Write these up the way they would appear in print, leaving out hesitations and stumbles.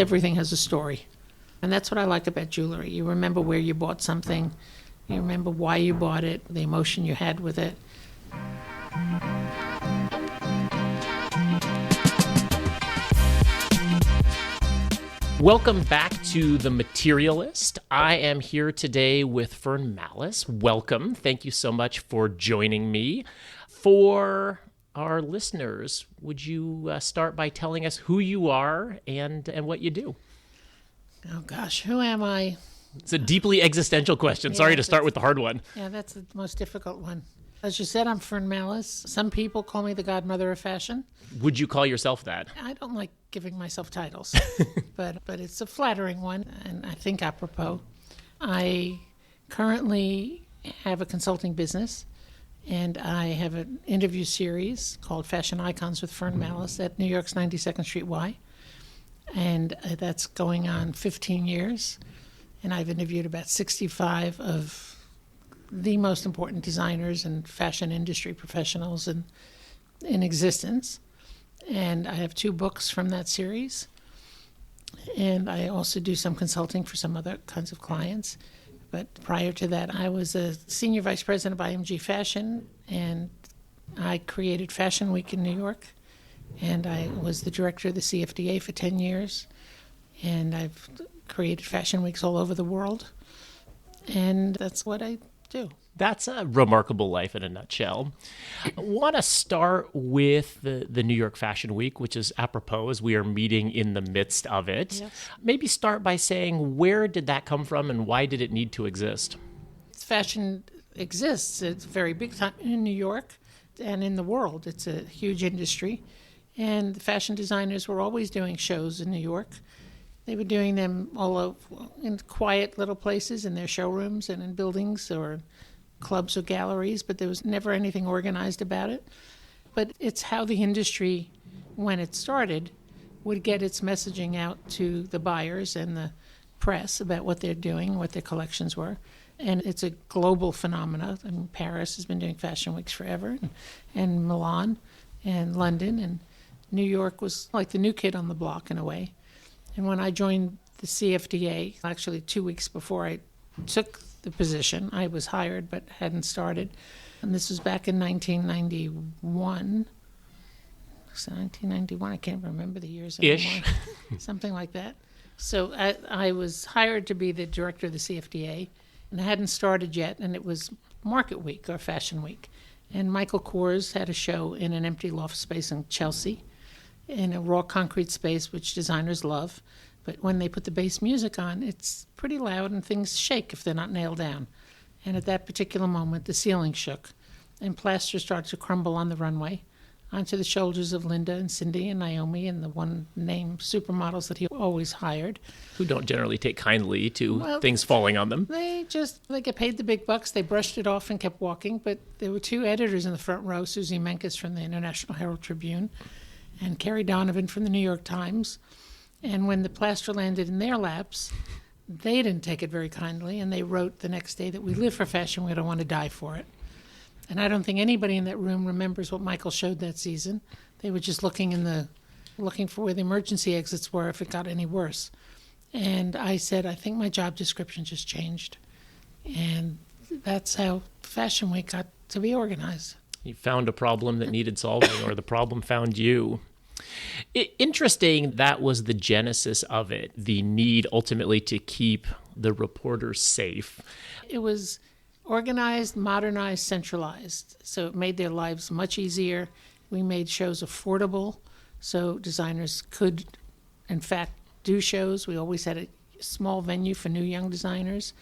Everything has a story. And that's what I like about jewelry. You remember where you bought something. You remember why you bought it, the emotion you had with it. Welcome back to The Materialist. I am here today with Fern Mallis. Welcome. Thank you so much for joining me. For our listeners, would you start by telling us who you are and what you do? Oh gosh, who am I? It's a deeply existential question. Sorry to start with the hard one. Yeah, that's the most difficult one. As you said, I'm Fern Mallis. Some people call me the godmother of fashion. Would you call yourself that? I don't like giving myself titles, but it's a flattering one, and I think apropos. I currently have a consulting business, and I have an interview series called Fashion Icons with Fern Mallis at New York's 92nd Street Y, and that's going on 15 years, and I've interviewed about 65 of the most important designers and fashion industry professionals in existence. And I have 2 books from that series. And I also do some consulting for some other kinds of clients. But prior to that, I was a senior vice president of IMG Fashion, and I created Fashion Week in New York. And I was the director of the CFDA for 10 years. And I've created Fashion Weeks all over the world. And that's what I do. That's a remarkable life in a nutshell. I want to start with the New York Fashion Week, which is apropos as we are meeting in the midst of it. Yes. Maybe start by saying, where did that come from and why did it need to exist? Fashion exists. It's a very big time in New York and in the world. It's a huge industry. And the fashion designers were always doing shows in New York. They were doing them all over in quiet little places in their showrooms and in buildings or clubs or galleries, but there was never anything organized about it. But it's how the industry, when it started, would get its messaging out to the buyers and the press about what they're doing, what their collections were. And it's a global phenomenon. I mean, Paris has been doing fashion weeks forever, and Milan and London, and New York was like the new kid on the block in a way. And when I joined the CFDA, actually 2 weeks before I took the position, I was hired but hadn't started. And this was back in 1991. So 1991, I can't remember the years anymore. Ish. Something like that. So I was hired to be the director of the CFDA, and I hadn't started yet, and it was Market Week or Fashion Week. And Michael Kors had a show in an empty loft space in Chelsea, in a raw concrete space, which designers love. But when they put the bass music on, it's pretty loud and things shake if they're not nailed down. And at that particular moment, the ceiling shook and plaster started to crumble on the runway onto the shoulders of Linda and Cindy and Naomi and the one-name supermodels that he always hired. Who don't generally take kindly to things falling on them. They get paid the big bucks. They brushed it off and kept walking. But there were 2 editors in the front row, Susie Menkes from the International Herald Tribune and Carrie Donovan from the New York Times. And when the plaster landed in their laps, they didn't take it very kindly, and they wrote the next day that we live for fashion, we don't want to die for it. And I don't think anybody in that room remembers what Michael showed that season. They were just looking for where the emergency exits were if it got any worse. And I said, I think my job description just changed. And that's how Fashion Week got to be organized. You found a problem that needed solving, or the problem found you. Interesting, that was the genesis of it, the need ultimately to keep the reporters safe. It was organized, modernized, centralized, so it made their lives much easier. We made shows affordable, so designers could, in fact, do shows. We always had a small venue for new young designers.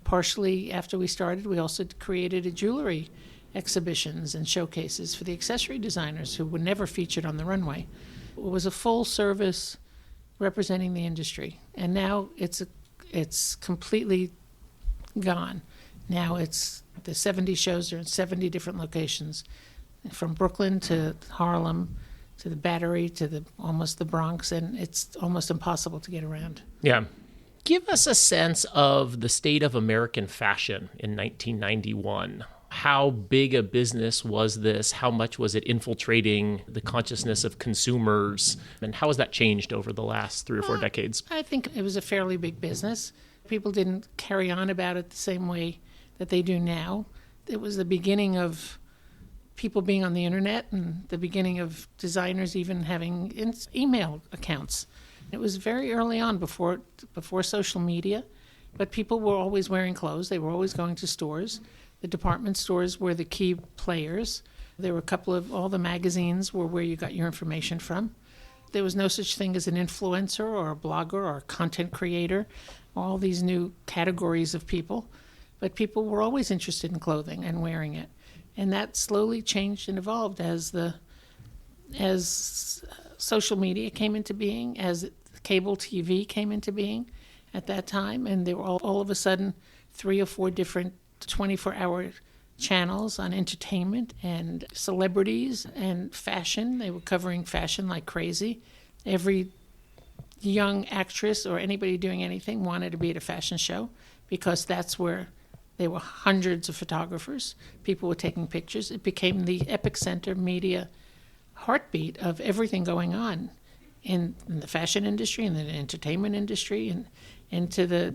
Partially after we started, we also created a jewelry exhibitions and showcases for the accessory designers who were never featured on the runway. It was a full service representing the industry, and now it's completely gone. Now it's the 70 shows are in 70 different locations, from Brooklyn to Harlem to the Battery to almost the Bronx, and it's almost impossible to get around. Yeah. Give us a sense of the state of American fashion in 1991. how big a business was this? How much was it infiltrating the consciousness of consumers? And how has that changed over the last 3 or 4 decades? I think it was a fairly big business. People didn't carry on about it the same way that they do now. It was the beginning of people being on the internet and the beginning of designers even having email accounts. It was very early on before social media, but people were always wearing clothes. They were always going to stores. The department stores were the key players. There were all the magazines were where you got your information from. There was no such thing as an influencer or a blogger or a content creator, all these new categories of people. But people were always interested in clothing and wearing it. And that slowly changed and evolved as social media came into being, as cable TV came into being at that time. And there were all of a sudden 3 or 4 different 24-hour channels on entertainment and celebrities and fashion. They were covering fashion like crazy. Every young actress or anybody doing anything wanted to be at a fashion show because that's where there were hundreds of photographers. People were taking pictures. It became the epicenter media heartbeat of everything going on in the fashion industry and the entertainment industry and into the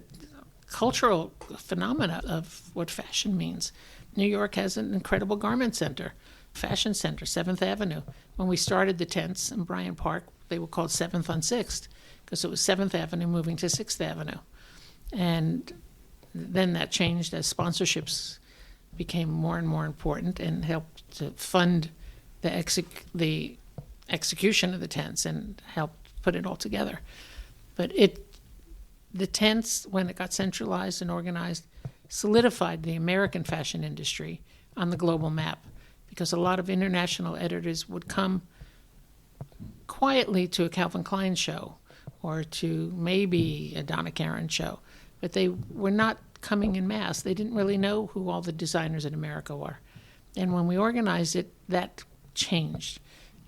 cultural phenomena of what fashion means. New York has an incredible garment center, fashion center, 7th Avenue. When we started the tents in Bryant Park, they were called 7th on 6th because it was 7th Avenue moving to 6th Avenue. And then that changed as sponsorships became more and more important and helped to fund the execution of the tents and helped put it all together. But the tents, when it got centralized and organized, solidified the American fashion industry on the global map because a lot of international editors would come quietly to a Calvin Klein show or to maybe a Donna Karan show, but they were not coming in mass. They didn't really know who all the designers in America were. And when we organized it, that changed.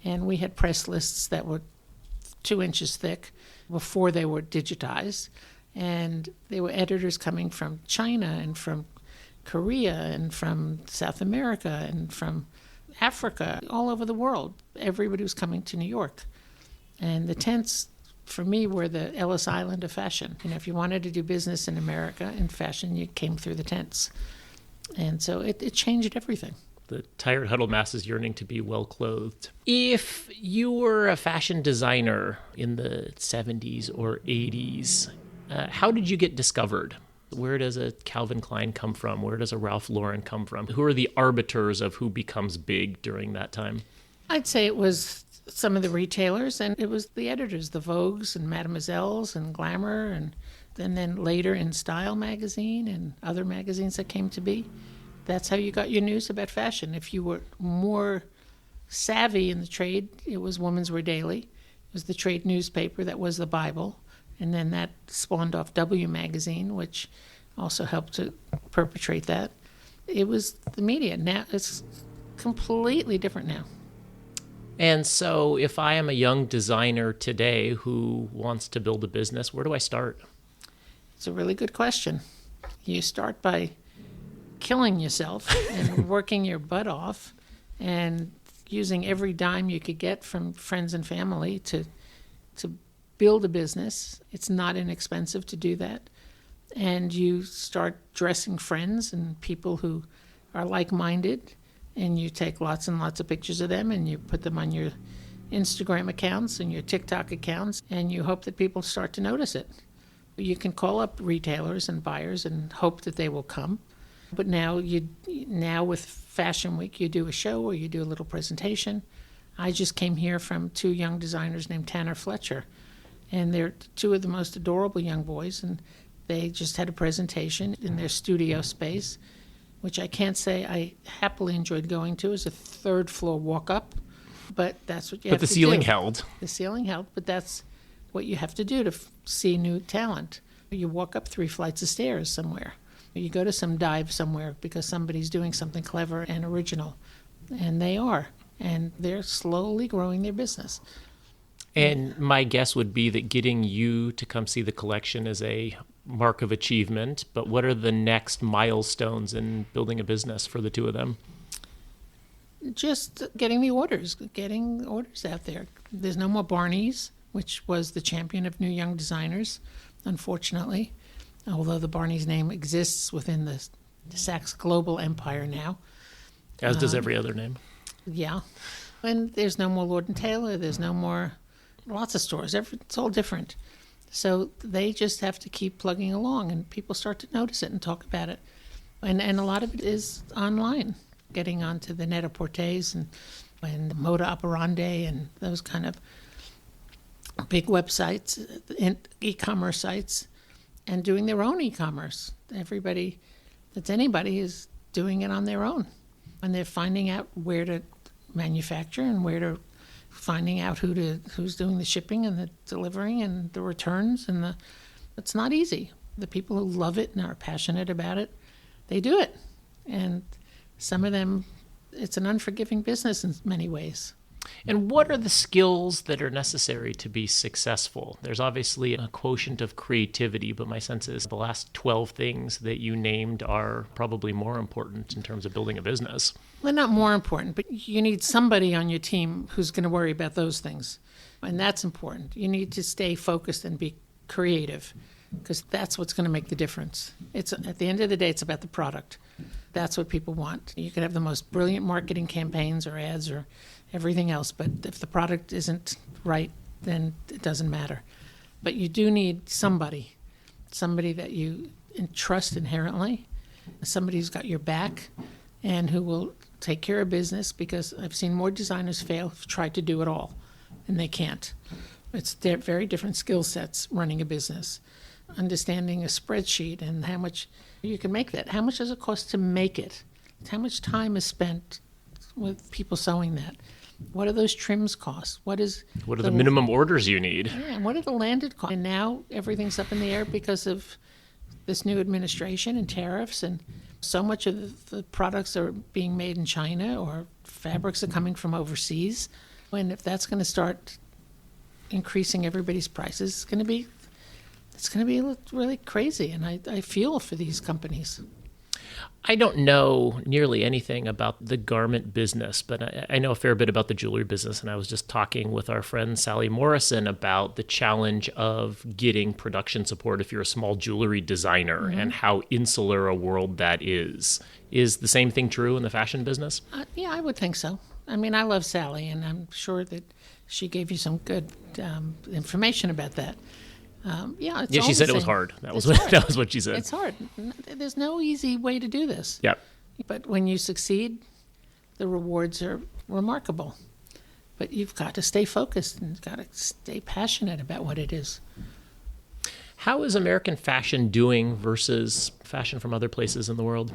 And we had press lists that were 2 inches thick before they were digitized. And there were editors coming from China and from Korea and from South America and from Africa, all over the world. Everybody was coming to New York. And the tents, for me, were the Ellis Island of fashion. If you wanted to do business in America in fashion, you came through the tents. And so it changed everything. The tired, huddled masses yearning to be well-clothed. If you were a fashion designer in the 70s or 80s, how did you get discovered? Where does a Calvin Klein come from? Where does a Ralph Lauren come from? Who are the arbiters of who becomes big during that time? I'd say it was some of the retailers, and it was the editors, the Vogues and Mademoiselles and Glamour, and then later in Style magazine and other magazines that came to be. That's how you got your news about fashion. If you were more savvy in the trade, it was Women's Wear Daily. It was the trade newspaper that was the Bible. And then that spawned off W magazine, which also helped to perpetrate that. It was the media. Now it's completely different now. And so if I am a young designer today who wants to build a business, where do I start? It's a really good question. You start by killing yourself and working your butt off and using every dime you could get from friends and family to build a business. It's not inexpensive to do that. And you start dressing friends and people who are like-minded, and you take lots and lots of pictures of them and you put them on your Instagram accounts and your TikTok accounts, and you hope that people start to notice it. You can call up retailers and buyers and hope that they will come. But now with Fashion Week, you do a show or you do a little presentation. I just came here from 2 young designers named Tanner Fletcher, and they're 2 of the most adorable young boys, and they just had a presentation in their studio space, which I can't say I happily enjoyed going to. It was a 3rd floor walk up, but that's what you have to do. But the ceiling held. The ceiling held, but that's what you have to do to see new talent. You walk up 3 flights of stairs somewhere. You go to some dive somewhere because somebody's doing something clever and original, and they are, and they're slowly growing their business. And my guess would be that getting you to come see the collection is a mark of achievement, but what are the next milestones in building a business for the two of them? Just getting orders out there. There's no more Barney's, which was the champion of new young designers, unfortunately, although the Barney's name exists within the Saks global empire now. As does every other name. Yeah. And there's no more Lord & Taylor. There's no more, lots of stores. It's all different. So they just have to keep plugging along, and people start to notice it and talk about it. And a lot of it is online, getting onto the net-a-porters and Moda Operandi and those kind of big websites, e-commerce sites, and doing their own e-commerce. Anybody is doing it on their own. And they're finding out where to manufacture and finding out who's doing the shipping and the delivering and the returns. It's not easy. The people who love it and are passionate about it, they do it. And some of them, it's an unforgiving business in many ways. And what are the skills that are necessary to be successful? There's obviously a quotient of creativity, but my sense is the last 12 things that you named are probably more important in terms of building a business. Well, not more important, but you need somebody on your team who's going to worry about those things. And that's important. You need to stay focused and be creative, because that's what's going to make the difference. At the end of the day, it's about the product. That's what people want. You could have the most brilliant marketing campaigns or ads or everything else, but if the product isn't right, then it doesn't matter. But you do need somebody that you trust inherently, somebody who's got your back and who will take care of business, because I've seen more designers fail who've tried to do it all, and they can't. They're very different skill sets running a business. Understanding a spreadsheet and how much you can make that. How much does it cost to make it? How much time is spent with people sewing that? What do those trims cost? What are the minimum orders you need? Yeah, and what are the landed costs? And now everything's up in the air because of this new administration and tariffs, and so much of the products are being made in China, or fabrics are coming from overseas. And if that's going to start increasing everybody's prices, it's going to be really crazy. And I feel for these companies. I don't know nearly anything about the garment business, but I know a fair bit about the jewelry business. And I was just talking with our friend Sally Morrison about the challenge of getting production support if you're a small jewelry designer, and how insular a world that is. Is the same thing true in the fashion business? Yeah, I would think so. I mean, I love Sally, and I'm sure that she gave you some good information about that. Yeah, she said it was hard. That was what she said. It's hard. There's no easy way to do this. Yep. But when you succeed, the rewards are remarkable. But you've got to stay focused and got to stay passionate about what it is. How is American fashion doing versus fashion from other places in the world?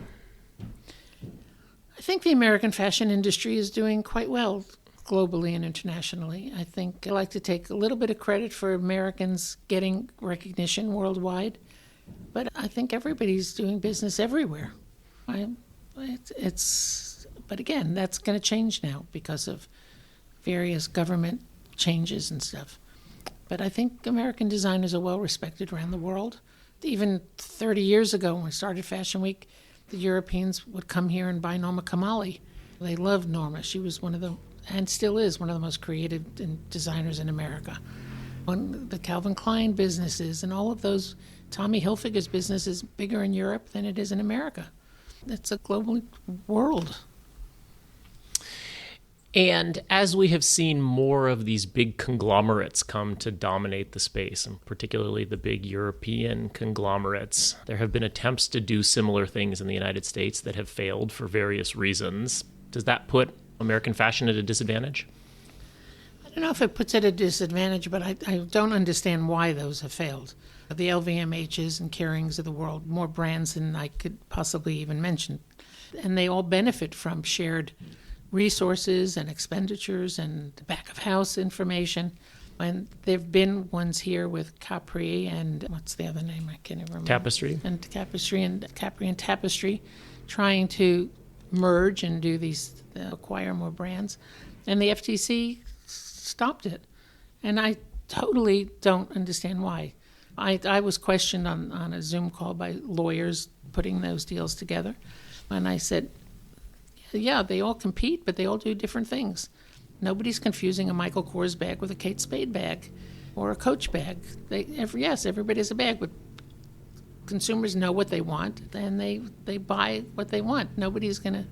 I think the American fashion industry is doing quite well globally and internationally. I think I like to take a little bit of credit for Americans getting recognition worldwide, but I think everybody's doing business everywhere. But again, that's going to change now because of various government changes and stuff. But I think American designers are well respected around the world. Even 30 years ago when we started Fashion Week, the Europeans would come here and buy Norma Kamali. They loved Norma. She was and still is one of the most creative designers in America. When the Calvin Klein businesses and all of those, Tommy Hilfiger's business is bigger in Europe than it is in America. It's a global world. And as we have seen more of these big conglomerates come to dominate the space, and particularly the big European conglomerates, there have been attempts to do similar things in the United States that have failed for various reasons. Does that put American fashion at a disadvantage? I don't know if it puts it at a disadvantage, but I don't understand why those have failed. The LVMHs and Kering's of the world, more brands than I could possibly even mention. And they all benefit from shared resources and expenditures and back-of-house information. And there have been ones here with Capri and what's the other name? I can't even remember. Tapestry. And Capri and Tapestry trying to merge and do these, acquire more brands. And the FTC stopped it. And I totally don't understand why. I was questioned on a Zoom call by lawyers putting those deals together. And I said, yeah, they all compete, but they all do different things. Nobody's confusing a Michael Kors bag with a Kate Spade bag or a Coach bag. Yes, everybody has a bag, but consumers know what they want, and they buy what they want. Nobody's going to...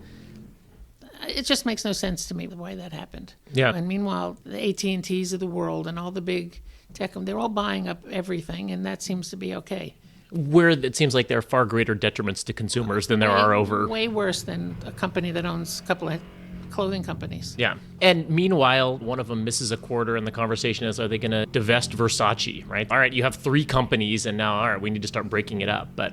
It just makes no sense to me the way that happened. Yeah. And meanwhile, the AT&Ts of the world and all the big tech, they're all buying up everything, and that seems to be okay. Where it seems like there are far greater detriments to consumers than there are over... Way worse than a company that owns a couple of clothing companies. Yeah. And meanwhile, one of them misses a quarter, and the conversation is, are they going to divest Versace, right? All right, you have 3 companies, and now, all right, we need to start breaking it up. But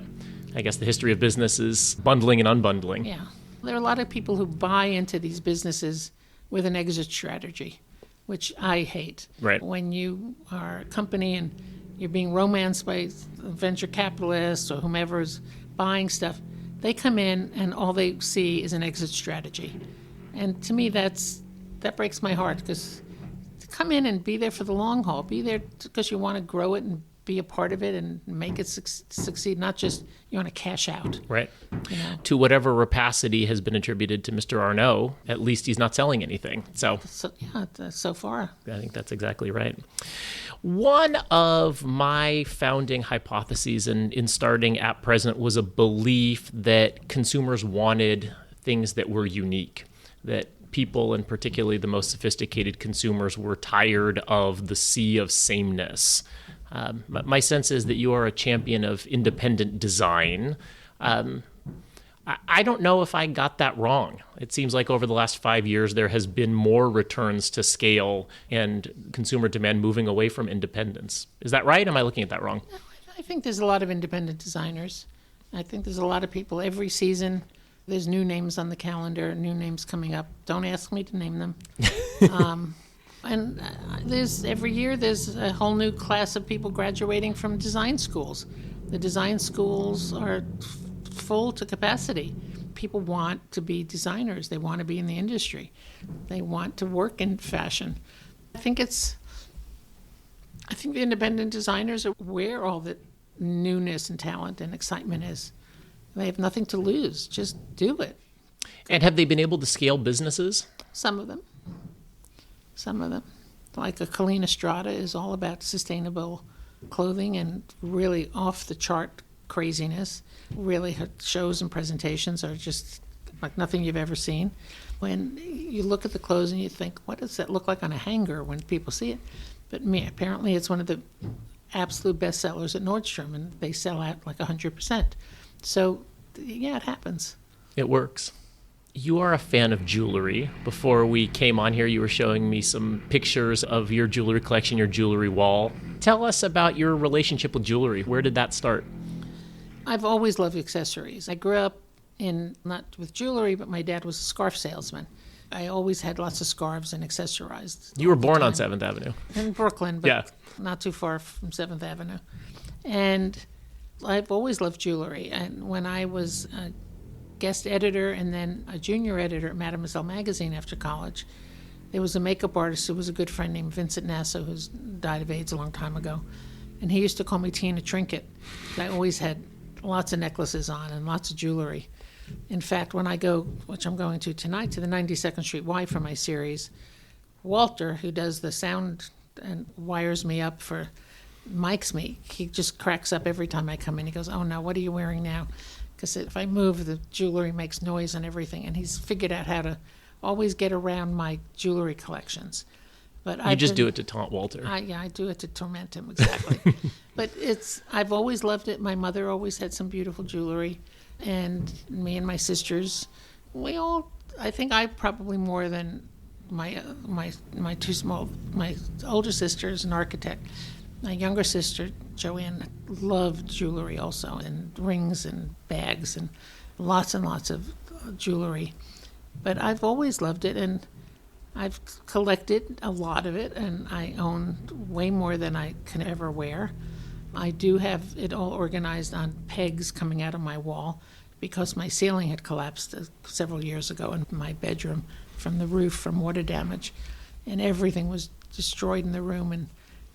I guess the history of business is bundling and unbundling. Yeah. There are a lot of people who buy into these businesses with an exit strategy, which I hate. Right. When you are a company and you're being romanced by venture capitalists or whomever is buying stuff, they come in and all they see is an exit strategy. And to me, that breaks my heart, because to come in and be there for the long haul, be there because you want to grow it and be a part of it and make it succeed, not just you want to cash out. Right. You know? To whatever rapacity has been attributed to Mr. Arnault, at least he's not selling anything. So So far. I think that's exactly right. One of my founding hypotheses in starting At Present was a belief that consumers wanted things that were unique, that people, and particularly the most sophisticated consumers, were tired of the sea of sameness. My sense is that you are a champion of independent design. I don't know if I got that wrong. It seems like over the last 5 years, there has been more returns to scale and consumer demand moving away from independence. Is that right? Am I looking at that wrong? I think there's a lot of independent designers. I think there's a lot of people. Every season, there's new names on the calendar, new names coming up. Don't ask me to name them. And every year there's a whole new class of people graduating from design schools. The design schools are full to capacity. People want to be designers. They want to be in the industry. They want to work in fashion. I think the independent designers are where all the newness and talent and excitement is. They have nothing to lose. Just do it. And have they been able to scale businesses? Some of them. Like a Colleen Estrada is all about sustainable clothing and really off-the-chart craziness. Really, her shows and presentations are just like nothing you've ever seen. When you look at the clothes and you think, what does that look like on a hanger when people see it? But apparently it's one of the absolute best sellers at Nordstrom, and they sell out like 100%. So, yeah, it happens. It works. You are a fan of jewelry. Before we came on here, you were showing me some pictures of your jewelry collection, your jewelry wall. Tell us about your relationship with jewelry. Where did that start? I've always loved accessories. I grew up not with jewelry, but my dad was a scarf salesman. I always had lots of scarves and accessorized. You were born on 7th Avenue. In Brooklyn, but yeah, not too far from 7th Avenue. And I've always loved jewelry. And when I was a guest editor and then a junior editor at Mademoiselle magazine after college, there was a makeup artist who was a good friend named Vincent Nasso, who's died of AIDS a long time ago. And he used to call me Tina Trinket. I always had lots of necklaces on and lots of jewelry. In fact, when I go, which I'm going to tonight, to the 92nd Street Y for my series, Walter, who does the sound and wires me up for mics me, he just cracks up every time I come in. He goes, "Oh no, what are you wearing now?" Because if I move, the jewelry makes noise and everything. And he's figured out how to always get around my jewelry collections. But you just do it to taunt Walter. I do it to torment him, exactly. But I've always loved it. My mother always had some beautiful jewelry. And me and my sisters, I think I probably more than my older sister is an architect. My younger sister, Joanne, loved jewelry also, and rings and bags and lots of jewelry. But I've always loved it, and I've collected a lot of it, and I own way more than I can ever wear. I do have it all organized on pegs coming out of my wall because my ceiling had collapsed several years ago in my bedroom from the roof from water damage, and everything was destroyed in the room. And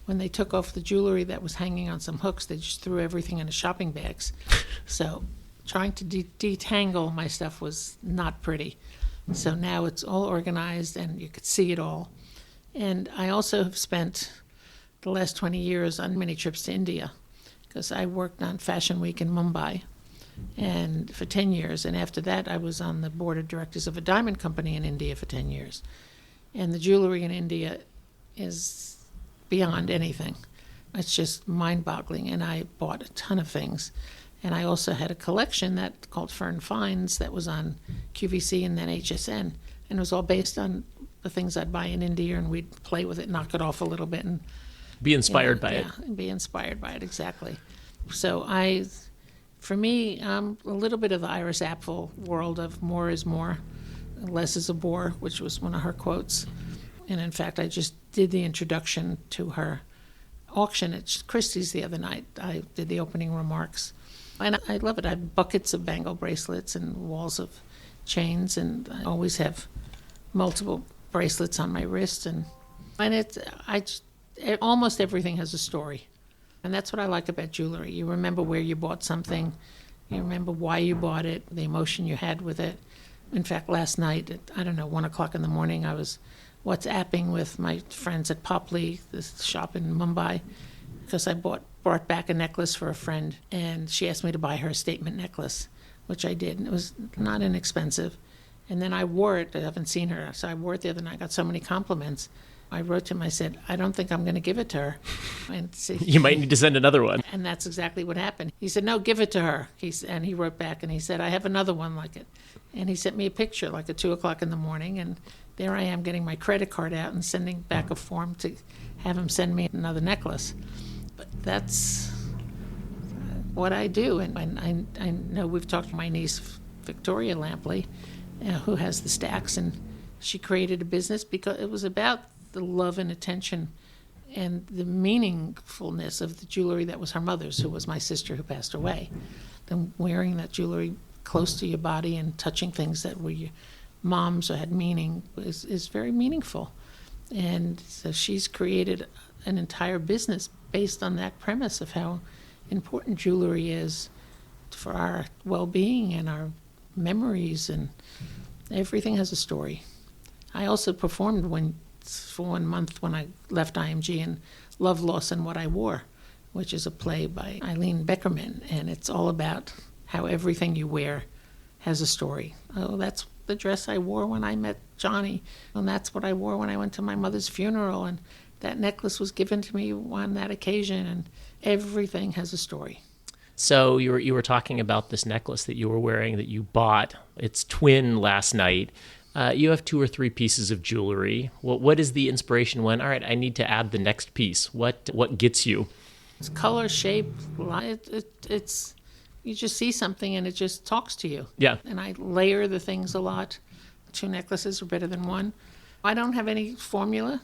when they took off the jewelry that was hanging on some hooks, they just threw everything into shopping bags. So trying to detangle my stuff was not pretty. So now it's all organized and you could see it all. And I also have spent the last 20 years on many trips to India because I worked on Fashion Week in Mumbai and for 10 years. And after that, I was on the board of directors of a diamond company in India for 10 years. And the jewelry in India is beyond anything. It's just mind-boggling. And I bought a ton of things. And I also had a collection that called Fern Finds that was on QVC and then HSN. And it was all based on the things I'd buy in India, and we'd play with it, knock it off a little bit. And be inspired by it. Yeah, and be inspired by it, exactly. So for me, a little bit of the Iris Apfel world of more is more, less is a bore, which was one of her quotes. And in fact, I just did the introduction to her auction at Christie's the other night. I did the opening remarks. And I love it. I have buckets of bangle bracelets and walls of chains, and I always have multiple bracelets on my wrist. And almost everything has a story. And that's what I like about jewelry. You remember where you bought something. You remember why you bought it, the emotion you had with it. In fact, last night at, 1 o'clock in the morning, I was WhatsApping with my friends at Popley, this shop in Mumbai, because I brought back a necklace for a friend, and she asked me to buy her a statement necklace, which I did, and it was not inexpensive. And then I wore it. I haven't seen her, so I wore it the other night. I got so many compliments. I wrote to him, I said, I don't think I'm going to give it to her. And you might need to send another one. And that's exactly what happened. He said, no, give it to her. And he wrote back, and he said, I have another one like it. And he sent me a picture, like at 2 o'clock in the morning, and there I am getting my credit card out and sending back a form to have him send me another necklace. But that's what I do. And I know we've talked to my niece, Victoria Lampley, who has the Stacks, and she created a business because it was about the love and attention and the meaningfulness of the jewelry that was her mother's, who was my sister who passed away. Then wearing that jewelry close to your body and touching things that were your mom's or had meaning is very meaningful. And so she's created an entire business based on that premise of how important jewelry is for our well-being and our memories, and everything has a story. I also performed for 1 month when I left IMG in Love, Loss, and What I Wore, which is a play by Eileen Beckerman, and it's all about how everything you wear has a story. Oh, that's the dress I wore when I met Johnny, and that's what I wore when I went to my mother's funeral, and that necklace was given to me on that occasion, and everything has a story. So you were talking about this necklace that you were wearing that you bought. It's twin last night. You have 2 or 3 pieces of jewelry. What is the inspiration when, all right, I need to add the next piece? What gets you? It's color, shape, it's you just see something and it just talks to you. Yeah. And I layer the things a lot. 2 necklaces are better than 1. I don't have any formula.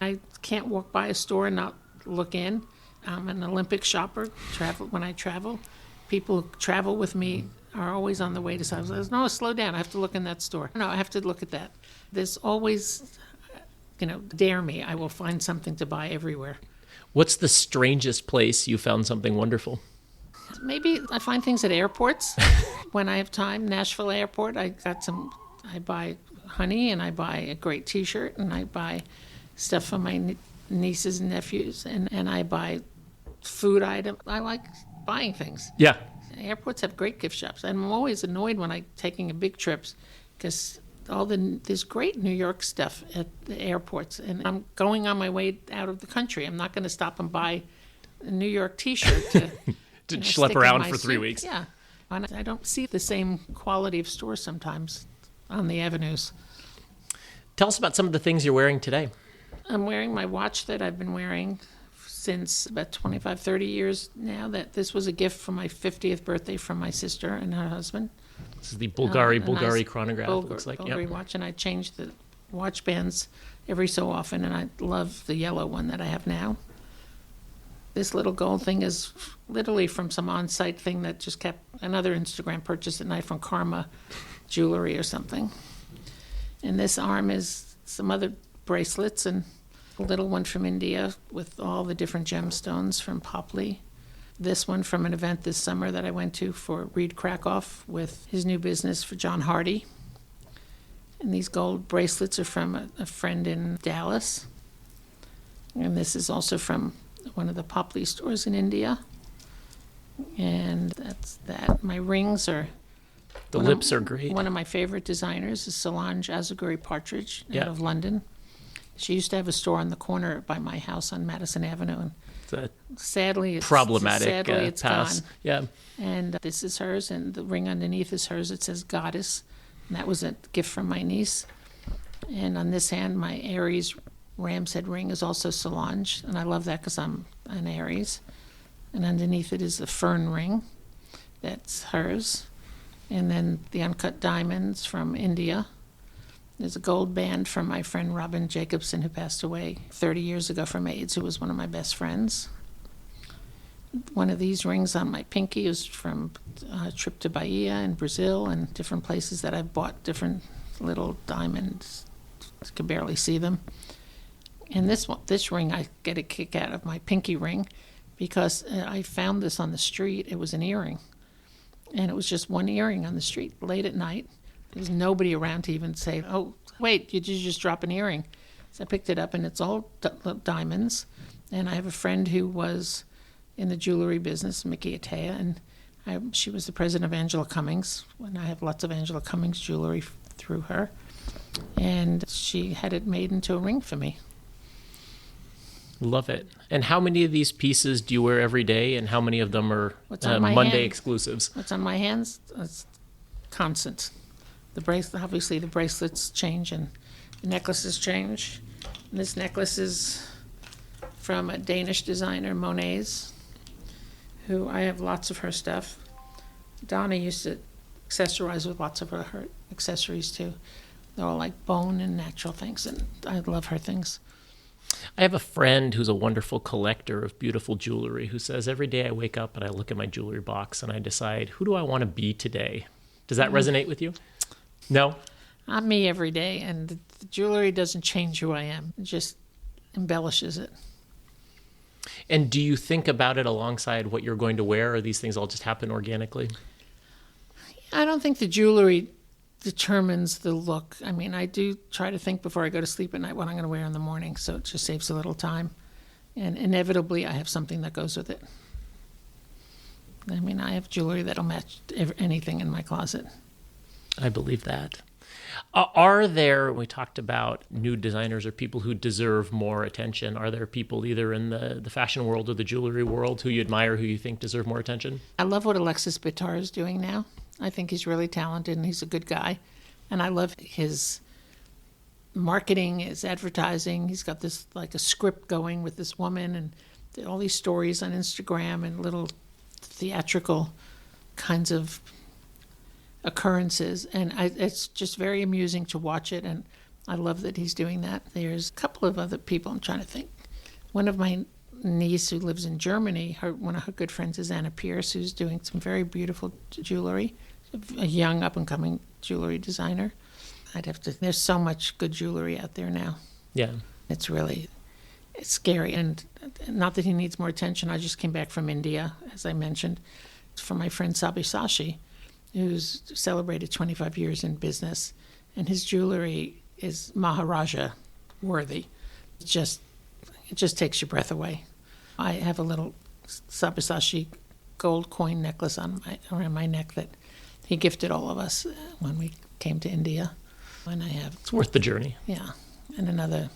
I can't walk by a store and not look in. I'm an Olympic shopper. When I travel, people who travel with me are always on the way to something. No, slow down. I have to look in that store. No, I have to look at that. There's always, dare me. I will find something to buy everywhere. What's the strangest place you found something wonderful? Maybe I find things at airports when I have time. Nashville Airport, I buy honey, and I buy a great T-shirt, and I buy stuff for my nieces and nephews, and I buy food items. I like buying things. Yeah. Airports have great gift shops. I'm always annoyed when I'm taking a big trips because there's great New York stuff at the airports, and I'm going on my way out of the country. I'm not going to stop and buy a New York T-shirt to to schlep around for 3 weeks. Yeah, and I don't see the same quality of stores sometimes on the avenues. Tell us about some of the things you're wearing today. I'm wearing my watch that I've been wearing since about 25, 30 years now. That this was a gift for my 50th birthday from my sister and her husband. This is the Bulgari nice chronograph. Bulgari, it looks like. Bulgari watch, and I change the watch bands every so often, and I love the yellow one that I have now. This little gold thing is literally from some on-site thing that just kept another Instagram purchase at night from Karma Jewelry or something. And this arm is some other bracelets, and A little one from India with all the different gemstones from Popley. This one from an event this summer that I went to for Reed Krakoff with his new business for John Hardy. And these gold bracelets are from a friend in Dallas. And this is also from one of the Popley stores in India. And that's that. My rings are... The lips are great. One of my favorite designers is Solange Azaguri Partridge out of London. She used to have a store on the corner by my house on Madison Avenue. And sadly, it's problematic pass. gone. Yeah. And this is hers, and the ring underneath is hers. It says Goddess. And that was a gift from my niece. And on this hand, my Aries ram's head ring is also Solange. And I love that because I'm an Aries. And underneath it is a fern ring. That's hers. And then the uncut diamonds from India. There's a gold band from my friend Robin Jacobson, who passed away 30 years ago from AIDS, who was one of my best friends. One of these rings on my pinky is from a trip to Bahia in Brazil and different places that I've bought different little diamonds. You can barely see them. And this ring, I get a kick out of my pinky ring because I found this on the street. It was an earring. And it was just one earring on the street late at night. There was nobody around to even say, oh, wait, did you just drop an earring? So I picked it up, and it's all diamonds. And I have a friend who was in the jewelry business, Mickey Atea, and she was the president of Angela Cummings, and I have lots of Angela Cummings jewelry through her. And she had it made into a ring for me. Love it. And how many of these pieces do you wear every day, and how many of them are Monday exclusives? What's on my hands? It's constant. Obviously the bracelets change and the necklaces change. And this necklace is from a Danish designer, Monet's, who I have lots of her stuff. Donna used to accessorize with lots of her accessories too. They're all like bone and natural things, and I love her things. I have a friend who's a wonderful collector of beautiful jewelry who says every day I wake up and I look at my jewelry box and I decide, who do I want to be today? Does that resonate with you? No? I'm me every day, and the jewelry doesn't change who I am. It just embellishes it. And do you think about it alongside what you're going to wear, or these things all just happen organically? I don't think the jewelry determines the look. I mean, I do try to think before I go to sleep at night what I'm going to wear in the morning, so it just saves a little time. And inevitably, I have something that goes with it. I mean, I have jewelry that'll match anything in my closet. I believe that. Are there, we talked about new designers or people who deserve more attention, are there people either in the fashion world or the jewelry world who you admire, who you think deserve more attention? I love what Alexis Bittar is doing now. I think he's really talented and he's a good guy. And I love his marketing, his advertising. He's got this like a script going with this woman and all these stories on Instagram and little theatrical kinds of occurrences, and it's just very amusing to watch it, and I love that he's doing that. There's a couple of other people I'm trying to think. One of my niece who lives in Germany, one of her good friends is Anna Pierce, who's doing some very beautiful jewelry, a young up-and-coming jewelry designer. There's so much good jewelry out there now. Yeah. It's scary, and not that he needs more attention. I just came back from India, as I mentioned, from my friend Sabyasachi, who's celebrated 25 years in business, and his jewelry is Maharaja worthy. It just takes your breath away. I have a little Sabyasachi gold coin necklace around my neck that he gifted all of us when we came to India. And it's worth the journey. Yeah, and another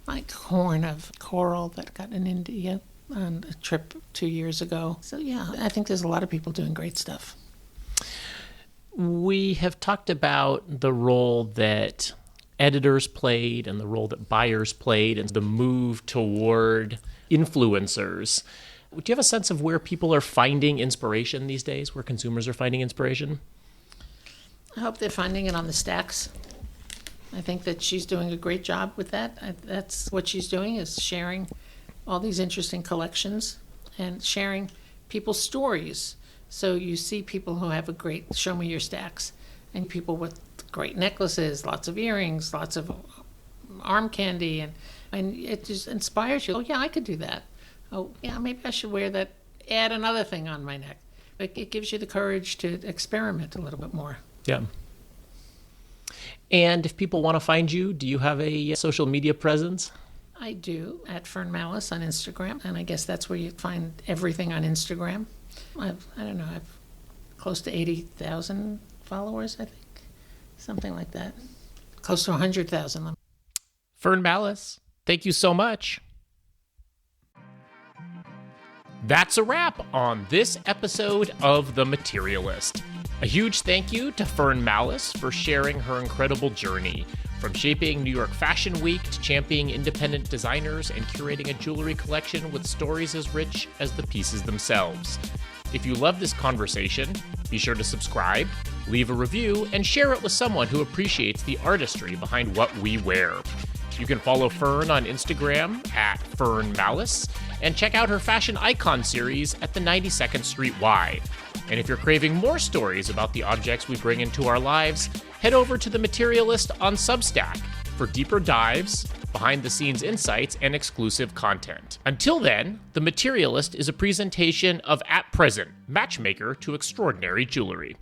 like horn of coral that got in India on a trip 2 years ago. So yeah, I think there's a lot of people doing great stuff. We have talked about the role that editors played and the role that buyers played and the move toward influencers. Do you have a sense of where people are finding inspiration these days, where consumers are finding inspiration? I hope they're finding it on the stacks. I think that she's doing a great job with that. That's what she's doing, is sharing all these interesting collections and sharing people's stories. So you see people who have a great, show me your stacks, and people with great necklaces, lots of earrings, lots of arm candy, and And it just inspires you. Oh, yeah, I could do that. Oh, yeah, maybe I should wear that, add another thing on my neck. It gives you the courage to experiment a little bit more. Yeah. And if people want to find you, do you have a social media presence? I do, at Fern Mallis on Instagram, and I guess that's where you find everything on Instagram. I don't know, I've close to 80,000 followers, I think, something like that. Close to 100,000. Fern Mallis, thank you so much. That's a wrap on this episode of The Materialist. A huge thank you to Fern Mallis for sharing her incredible journey, from shaping New York Fashion Week to championing independent designers and curating a jewelry collection with stories as rich as the pieces themselves. If you love this conversation, be sure to subscribe, leave a review, and share it with someone who appreciates the artistry behind what we wear. You can follow Fern on Instagram at Fern Mallis and check out her fashion icon series at the 92nd Street Y. And if you're craving more stories about the objects we bring into our lives, head over to The Materialist on Substack for deeper dives, behind-the-scenes insights, and exclusive content. Until then, The Materialist is a presentation of At Present, matchmaker to extraordinary jewelry.